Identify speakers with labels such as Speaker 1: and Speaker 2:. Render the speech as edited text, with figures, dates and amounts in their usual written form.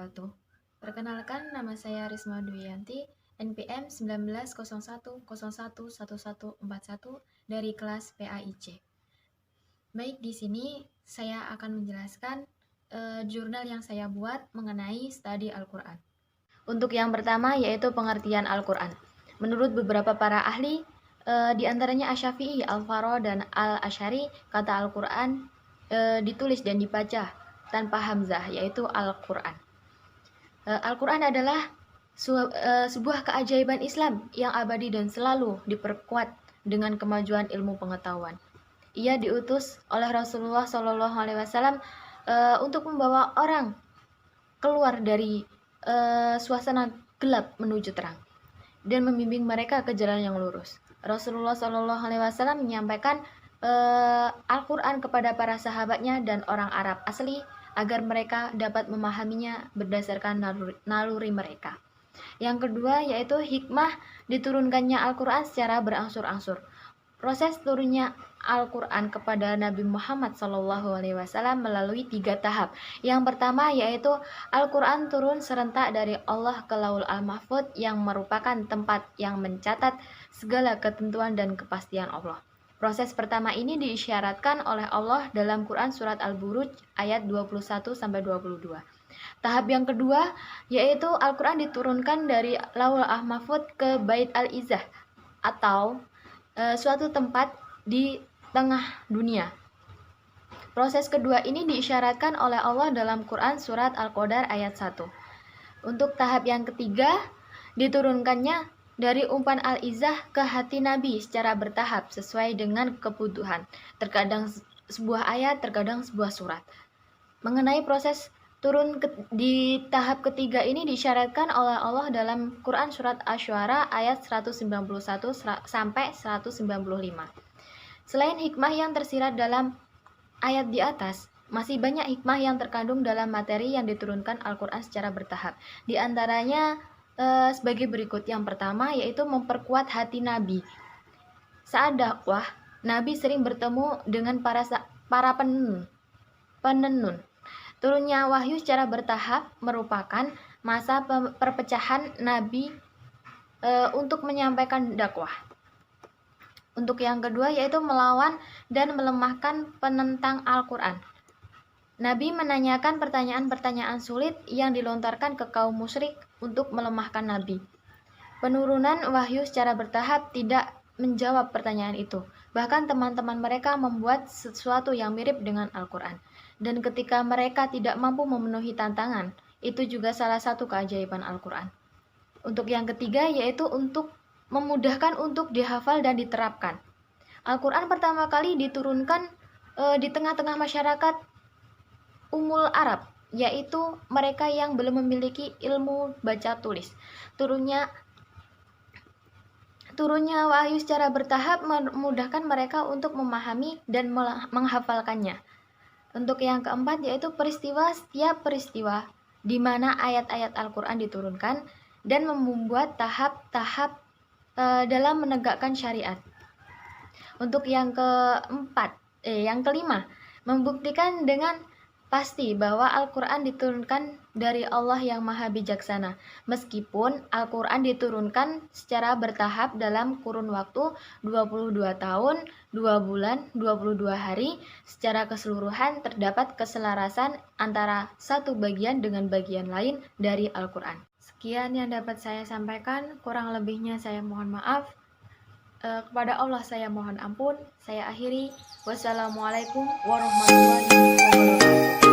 Speaker 1: wabarakatuh. Perkenalkan, nama saya Risma Duyanti, NPM 1901011141 dari kelas PAIC. Baik, di sini saya akan menjelaskan jurnal yang saya buat mengenai studi Al-Quran. Untuk yang pertama yaitu pengertian Al-Quran. Menurut beberapa para ahli, di antaranya Asy-Syafi'i, Al-Faraw, dan Al-Asy'ari, kata Al-Quran ditulis dan dibaca tanpa hamzah, yaitu Al-Quran. Al-Quran adalah sebuah keajaiban Islam yang abadi dan selalu diperkuat dengan kemajuan ilmu pengetahuan. Ia diutus oleh Rasulullah SAW untuk membawa orang keluar dari suasana gelap menuju terang dan membimbing mereka ke jalan yang lurus. Rasulullah SAW menyampaikan Al-Quran kepada para sahabatnya dan orang Arab asli agar mereka dapat memahaminya berdasarkan naluri mereka. Yang kedua yaitu hikmah diturunkannya Al-Quran secara berangsur-angsur. Proses turunnya Al-Quran kepada Nabi Muhammad SAW melalui 3 tahap. Yang pertama yaitu Al-Quran turun serentak dari Allah ke Lauhul Mahfuz yang merupakan tempat yang mencatat segala ketentuan dan kepastian Allah. Proses pertama ini diisyaratkan oleh Allah dalam Quran Surat Al-Buruj ayat 21-22. Tahap yang kedua yaitu Al-Quran diturunkan dari Lauhul Mahfuz ke Bait Al-Izzah atau suatu tempat di tengah dunia. Proses kedua ini diisyaratkan oleh Allah dalam Quran Surat Al-Qadar ayat 1. Untuk tahap yang ketiga, diturunkannya dari umpan Al-Izzah ke hati Nabi secara bertahap sesuai dengan kebutuhan. Terkadang sebuah ayat, terkadang sebuah surat. Mengenai proses turun di tahap ketiga ini disyaratkan oleh Allah dalam Quran Surat Asy-Syu'ara ayat 191 sampai 195. Selain hikmah yang tersirat dalam ayat di atas, masih banyak hikmah yang terkandung dalam materi yang diturunkan Al-Quran secara bertahap. Di antaranya sebagai berikut. Yang pertama yaitu memperkuat hati Nabi. Saat dakwah, Nabi sering bertemu dengan para penenun. Turunnya wahyu secara bertahap merupakan masa perpecahan Nabi untuk menyampaikan dakwah. Untuk yang kedua yaitu melawan dan melemahkan penentang Al-Quran. Nabi menanyakan pertanyaan-pertanyaan sulit yang dilontarkan ke kaum musyrik untuk melemahkan Nabi. Penurunan wahyu secara bertahap tidak menjawab pertanyaan itu. Bahkan teman-teman mereka membuat sesuatu yang mirip dengan Al-Quran. Dan ketika mereka tidak mampu memenuhi tantangan, itu juga salah satu keajaiban Al-Quran. Untuk yang ketiga yaitu untuk memudahkan untuk dihafal dan diterapkan. Al-Quran pertama kali diturunkan di tengah-tengah masyarakat Ummul Arab, yaitu mereka yang belum memiliki ilmu baca tulis. Turunnya wahyu secara bertahap memudahkan mereka untuk memahami dan menghafalkannya. Untuk yang keempat yaitu setiap peristiwa di mana ayat-ayat Al-Quran diturunkan dan membuat tahap-tahap dalam menegakkan syariat. Untuk yang kelima, membuktikan dengan pasti bahwa Al-Quran diturunkan dari Allah yang Maha Bijaksana. Meskipun Al-Quran diturunkan secara bertahap dalam kurun waktu 22 tahun, 2 bulan, 22 hari, secara keseluruhan terdapat keselarasan antara satu bagian dengan bagian lain dari Al-Quran. Sekian yang dapat saya sampaikan, kurang lebihnya saya mohon maaf. Kepada Allah saya mohon ampun. Saya akhiri. Wassalamualaikum warahmatullahi wabarakatuh.